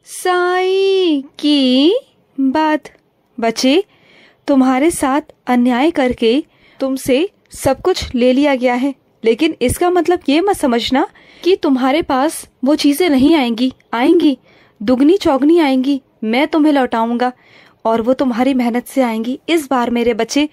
साईं की बात। बच्चे, तुम्हारे साथ अन्याय करके तुमसे सब कुछ ले लिया गया है, लेकिन इसका मतलब ये मत समझना कि तुम्हारे पास वो चीजें नहीं आएंगी। आएंगी, दुगनी चौगनी आएंगी। मैं तुम्हें लौटाऊंगा और वो तुम्हारी मेहनत से आएंगी। इस बार मेरे बच्चे,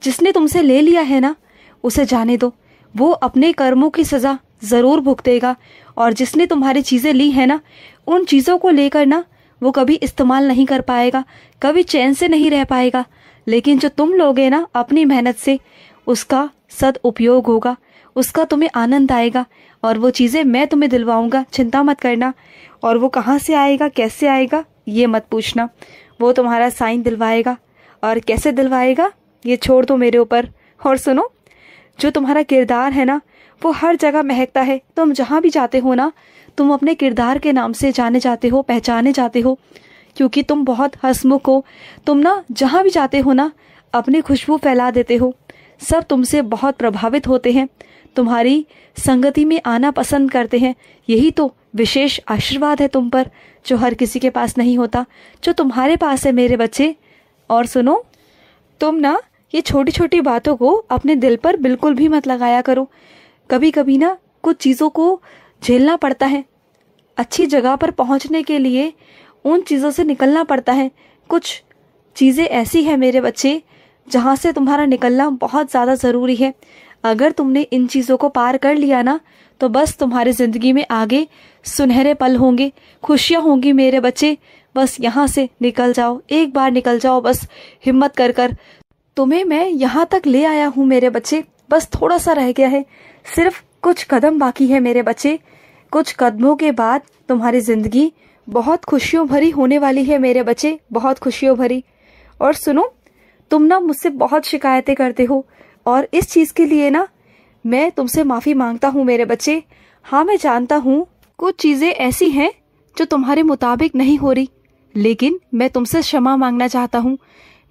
जिसने तुमसे ले लिया है ना, उसे जाने दो। वो अपने कर्मों की सजा जरूर भुगतेगा। और जिसने तुम्हारी चीजें ली है ना, उन चीजों को लेकर ना वो कभी इस्तेमाल नहीं कर पाएगा, कभी चैन से नहीं रह पाएगा। लेकिन जो तुम लोगे ना अपनी मेहनत से, उसका सदउपयोग होगा, उसका तुम्हें आनंद आएगा। और वो चीजें मैं तुम्हें दिलवाऊंगा, चिंता मत करना। और वो कहाँ से आएगा, कैसे आएगा, ये मत पूछना। वो तुम्हारा साईं दिलवाएगा। और कैसे दिलवाएगा ये छोड़ दो मेरे ऊपर। और सुनो, जो तुम्हारा किरदार है ना, वो हर जगह महकता है। तुम जहाँ भी जाते हो ना, तुम अपने किरदार के नाम से जाने जाते हो, पहचाने जाते हो, क्योंकि तुम बहुत हंसमुख हो। तुम ना जहाँ भी जाते हो ना, अपनी खुशबू फैला देते हो। सब तुमसे बहुत प्रभावित होते हैं, तुम्हारी संगति में आना पसंद करते हैं। यही तो विशेष आशीर्वाद है तुम पर, जो हर किसी के पास नहीं होता, जो तुम्हारे पास है मेरे बच्चे। और सुनो, तुम ना ये छोटी छोटी बातों को अपने दिल पर बिल्कुल भी मत लगाया करो। कभी कभी ना कुछ चीज़ों को झेलना पड़ता है। अच्छी जगह पर पहुंचने के लिए उन चीज़ों से निकलना पड़ता है। कुछ चीज़ें ऐसी हैं मेरे बच्चे, जहाँ से तुम्हारा निकलना बहुत ज़्यादा ज़रूरी है। अगर तुमने इन चीज़ों को पार कर लिया ना, तो बस तुम्हारी ज़िंदगी में आगे सुनहरे पल होंगे, खुशियाँ होंगी मेरे बच्चे। बस यहाँ से निकल जाओ, एक बार निकल जाओ, बस हिम्मत कर कर। तुम्हें मैं यहाँ तक ले आया हूँ मेरे बच्चे, बस थोड़ा सा रह गया है, सिर्फ कुछ कदम बाकी है मेरे बच्चे। कुछ कदमों के बाद तुम्हारी जिंदगी बहुत खुशियों भरी होने वाली है मेरे बच्चे, बहुत खुशियों भरी। और सुनो, तुम ना मुझसे बहुत शिकायतें करते हो, और इस चीज़ के लिए ना मैं तुमसे माफ़ी मांगता हूँ मेरे बच्चे। हाँ, मैं जानता हूँ कुछ चीज़ें ऐसी हैं जो तुम्हारे मुताबिक नहीं हो रही, लेकिन मैं तुमसे क्षमा मांगना चाहता हूँ।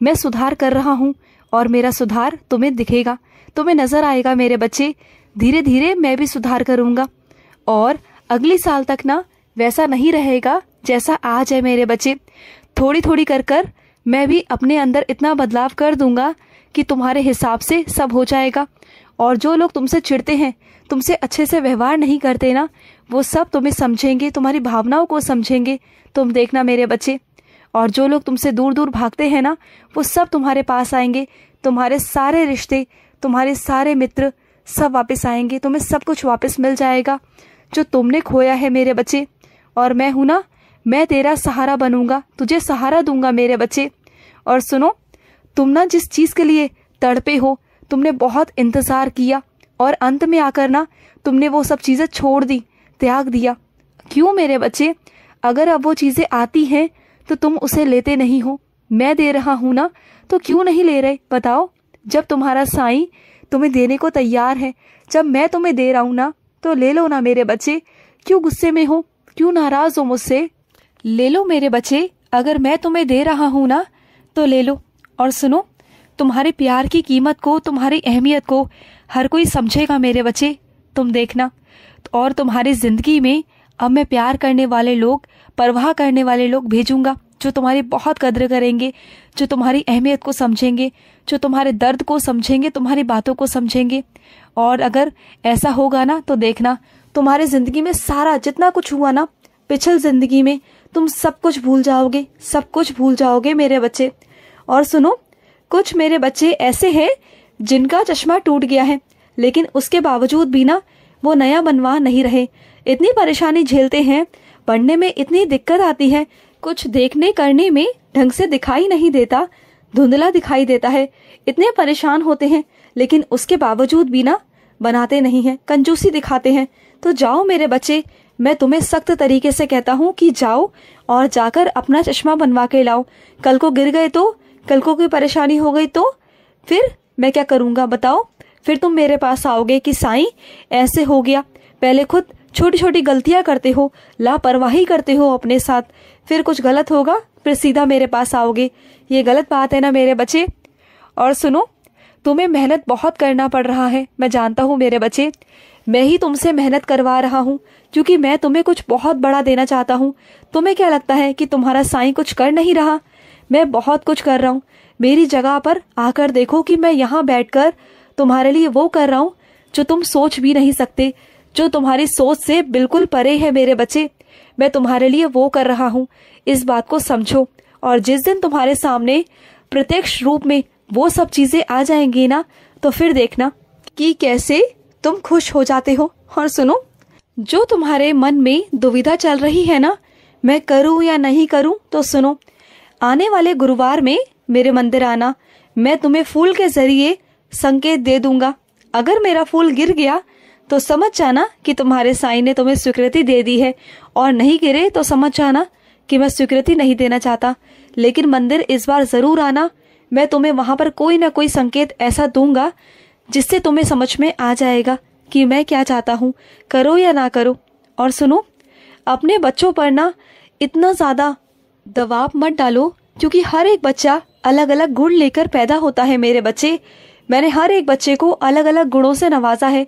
मैं सुधार कर रहा हूँ और मेरा सुधार तुम्हें दिखेगा, तुम्हें नजर आएगा मेरे बच्चे। धीरे धीरे मैं भी सुधार करूँगा, और अगली साल तक ना वैसा नहीं रहेगा जैसा आज है मेरे बच्चे। थोड़ी थोड़ी कर कर मैं भी अपने अंदर इतना बदलाव कर दूंगा कि तुम्हारे हिसाब से सब हो जाएगा। और जो लोग तुमसे चिढ़ते हैं, तुमसे अच्छे से व्यवहार नहीं करते ना, वो सब तुम्हें समझेंगे, तुम्हारी भावनाओं को समझेंगे। तुम देखना मेरे बच्चे। और जो लोग तुमसे दूर दूर भागते हैं ना, वो सब तुम्हारे पास आएंगे। तुम्हारे सारे रिश्ते, तुम्हारे सारे मित्र सब वापस आएंगे। तुम्हें सब कुछ वापस मिल जाएगा जो तुमने खोया है मेरे बच्चे। और मैं हूं ना, मैं तेरा सहारा बनूंगा, तुझे सहारा दूंगा मेरे बच्चे। और सुनो, तुम ना जिस चीज़ के लिए तड़पे हो, तुमने बहुत इंतज़ार किया, और अंत में आकर ना तुमने वो सब चीज़ें छोड़ दी, त्याग दिया। क्यों मेरे बच्चे? अगर अब वो चीज़ें आती हैं तो तुम उसे लेते नहीं हो। मैं दे रहा हूँ ना, तो क्यों नहीं ले रहे बताओ? जब तुम्हारा साईं तुम्हें देने को तैयार है, जब मैं तुम्हें दे रहा हूँ ना, तो ले लो ना मेरे बच्चे। क्यों गुस्से में हो, क्यों नाराज हो मुझसे? ले लो मेरे बच्चे, अगर मैं तुम्हें दे रहा हूँ ना, तो ले लो। और सुनो, तुम्हारे प्यार की कीमत को, तुम्हारी अहमियत को हर कोई समझेगा मेरे बच्चे, तुम देखना। और तुम्हारी जिंदगी में अब मैं प्यार करने वाले लोग, परवाह करने वाले लोग भेजूंगा, जो तुम्हारी बहुत कद्र करेंगे, जो तुम्हारी अहमियत को समझेंगे, जो तुम्हारे दर्द को समझेंगे, तुम्हारी बातों को समझेंगे। और अगर ऐसा होगा ना, तो देखना तुम्हारी जिंदगी में सारा जितना कुछ हुआ ना पिछल जिंदगी में, तुम सब कुछ भूल जाओगे, सब कुछ भूल जाओगे मेरे बच्चे। और सुनो, कुछ मेरे बच्चे ऐसे हैं जिनका चश्मा टूट गया है, लेकिन उसके बावजूद भी ना वो नया बनवा नहीं रहे। इतनी परेशानी झेलते हैं, पढ़ने में इतनी दिक्कत आती है, कुछ देखने करने में ढंग से दिखाई नहीं देता, धुंधला दिखाई देता है। इतने परेशान होते हैं, लेकिन उसके बावजूद भी ना बनाते नहीं हैं, कंजूसी दिखाते हैं। तो जाओ मेरे बच्चे, मैं तुम्हें सख्त तरीके से कहता हूँ कि जाओ और जाकर अपना चश्मा बनवा के लाओ। कल को गिर गए तो, कल को कोई परेशानी हो गई तो फिर मैं क्या करूँगा बताओ? फिर तुम मेरे पास आओगे कि साईं ऐसे हो गया। पहले खुद छोटी छोटी गलतियां करते हो, लापरवाही करते हो अपने साथ, फिर कुछ गलत होगा फिर सीधा मेरे पास आओगे। ये गलत बात है ना मेरे बच्चे। और सुनो, तुम्हें मेहनत बहुत करना पड़ रहा है, मैं जानता हूँ मेरे बच्चे। मैं ही तुमसे मेहनत करवा रहा हूँ क्योंकि मैं तुम्हें कुछ बहुत बड़ा देना चाहता हूँ। तुम्हें क्या लगता है कि तुम्हारा साईं कुछ कर नहीं रहा? मैं बहुत कुछ कर रहा हूँ। मेरी जगह पर आकर देखो कि मैं यहाँ बैठकर तुम्हारे लिए वो कर रहा हूँ जो तुम सोच भी नहीं सकते, जो तुम्हारी सोच से बिल्कुल परे है मेरे बच्चे। मैं तुम्हारे लिए वो कर रहा हूँ, इस बात को समझो। और जिस दिन तुम्हारे सामने प्रत्यक्ष रूप में वो सब चीजें आ जाएंगी ना, तो फिर देखना कि कैसे तुम खुश हो जाते हो। और सुनो, जो तुम्हारे मन में दुविधा चल रही है ना, मैं करूं या नहीं करूं, तो सुनो, आने वाले गुरुवार में मेरे मंदिर आना। मैं तुम्हें फूल के जरिए संकेत दे दूंगा। अगर मेरा फूल गिर गया तो समझ जाना कि तुम्हारे साईं ने तुम्हें स्वीकृति दे दी है, और नहीं गिरे तो समझ जाना कि मैं स्वीकृति नहीं देना चाहता। लेकिन मंदिर इस बार जरूर आना। मैं तुम्हें वहां पर कोई ना कोई संकेत ऐसा दूंगा जिससे तुम्हें समझ में आ जाएगा कि मैं क्या चाहता हूँ, करो या ना करो। और सुनो, अपने बच्चों पर ना इतना ज्यादा दबाव मत डालो, क्योंकि हर एक बच्चा अलग अलग गुण लेकर पैदा होता है मेरे बच्चे। मैंने हर एक बच्चे को अलग अलग गुणों से नवाजा है।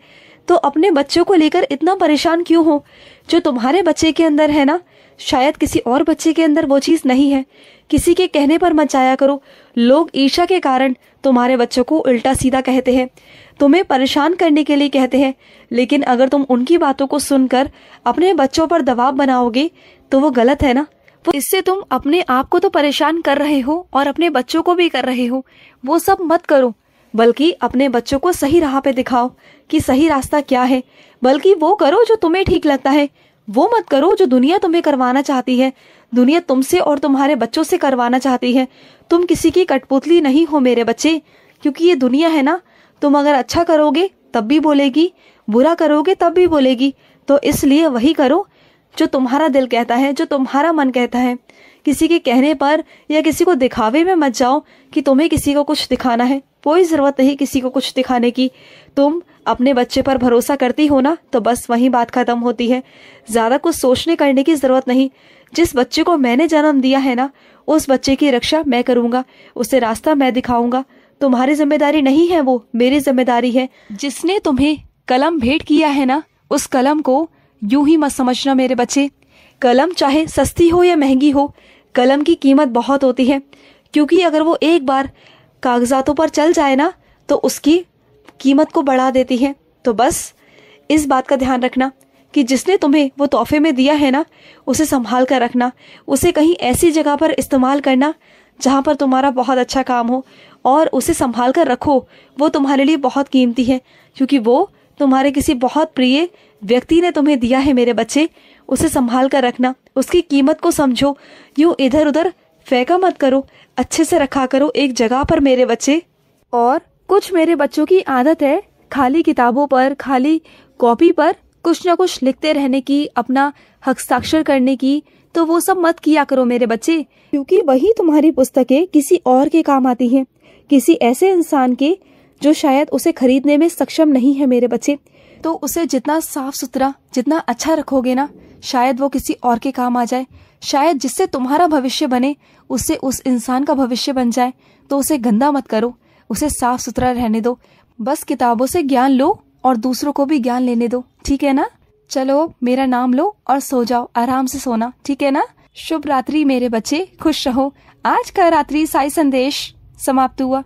तो अपने बच्चों को लेकर इतना परेशान क्यों हो? जो तुम्हारे बच्चे के अंदर है ना, शायद किसी और बच्चे के अंदर वो चीज नहीं है। किसी के कहने पर मत जाया करो। लोग ईर्ष्या के कारण तुम्हारे बच्चों को उल्टा सीधा कहते हैं, तुम्हें परेशान करने के लिए कहते हैं। लेकिन अगर तुम उनकी बातों को सुनकर अपने बच्चों पर दबाव बनाओगे तो वो गलत है ना। इससे तुम अपने आप को तो परेशान कर रहे हो और अपने बच्चों को भी कर रहे हो। वो सब मत करो, बल्कि अपने बच्चों को सही राह पे दिखाओ कि सही रास्ता क्या है। बल्कि वो करो जो तुम्हें ठीक लगता है, वो मत करो जो दुनिया तुम्हें करवाना चाहती है। दुनिया तुमसे और तुम्हारे बच्चों से करवाना चाहती है। तुम किसी की कठपुतली नहीं हो मेरे बच्चे, क्योंकि ये दुनिया है ना, तुम अगर अच्छा करोगे तब भी बोलेगी, बुरा करोगे तब भी बोलेगी। तो इसलिए वही करो जो तुम्हारा दिल कहता है, जो तुम्हारा मन कहता है। किसी के कहने पर या किसी को दिखावे में मत जाओ कि तुम्हें किसी को कुछ दिखाना है। कोई जरूरत नहीं किसी को कुछ दिखाने की। तुम अपने बच्चे पर भरोसा करती हो ना, तो बस वही बात खत्म होती है। ज्यादा कुछ सोचने करने की जरूरत नहीं। जिस बच्चे को मैंने जन्म दिया है ना, उस बच्चे की रक्षा मैं करूंगा, उसे रास्ता मैं दिखाऊंगा। तुम्हारी जिम्मेदारी नहीं है, वो मेरी जिम्मेदारी है। जिसने तुम्हें कलम भेंट किया है ना, उस कलम को यूं ही मत समझना मेरे बच्चे। कलम चाहे सस्ती हो या महंगी हो, कलम की कीमत बहुत होती है। क्योंकि अगर वो एक बार कागजातों पर चल जाए ना, तो उसकी कीमत को बढ़ा देती है। तो बस इस बात का ध्यान रखना कि जिसने तुम्हें वो तोहफे में दिया है ना, उसे संभाल कर रखना। उसे कहीं ऐसी जगह पर इस्तेमाल करना जहाँ पर तुम्हारा बहुत अच्छा काम हो, और उसे संभाल कर रखो। वो तुम्हारे लिए बहुत कीमती है, क्योंकि वो तुम्हारे किसी बहुत प्रिय व्यक्ति ने तुम्हें दिया है मेरे बच्चे। उसे संभाल कर रखना, उसकी कीमत को समझो। यूं इधर उधर फेंका मत करो, अच्छे से रखा करो एक जगह पर मेरे बच्चे। और कुछ मेरे बच्चों की आदत है खाली किताबों पर, खाली कॉपी पर कुछ ना कुछ लिखते रहने की, अपना हस्ताक्षर करने की। तो वो सब मत किया करो मेरे बच्चे, क्योंकि वही तुम्हारी पुस्तकें किसी और के काम आती हैं, किसी ऐसे इंसान के जो शायद उसे खरीदने में सक्षम नहीं है मेरे बच्चे। तो उसे जितना साफ सुथरा, जितना अच्छा रखोगे ना, शायद वो किसी और के काम आ जाए। शायद जिससे तुम्हारा भविष्य बने, उससे उस इंसान का भविष्य बन जाए। तो उसे गंदा मत करो, उसे साफ सुथरा रहने दो। बस किताबों से ज्ञान लो और दूसरों को भी ज्ञान लेने दो, ठीक है ना। चलो मेरा नाम लो और सो जाओ, आराम से सोना, ठीक है ना। शुभ रात्रि मेरे बच्चे, खुश रहो। आज का रात्रि साई संदेश समाप्त हुआ।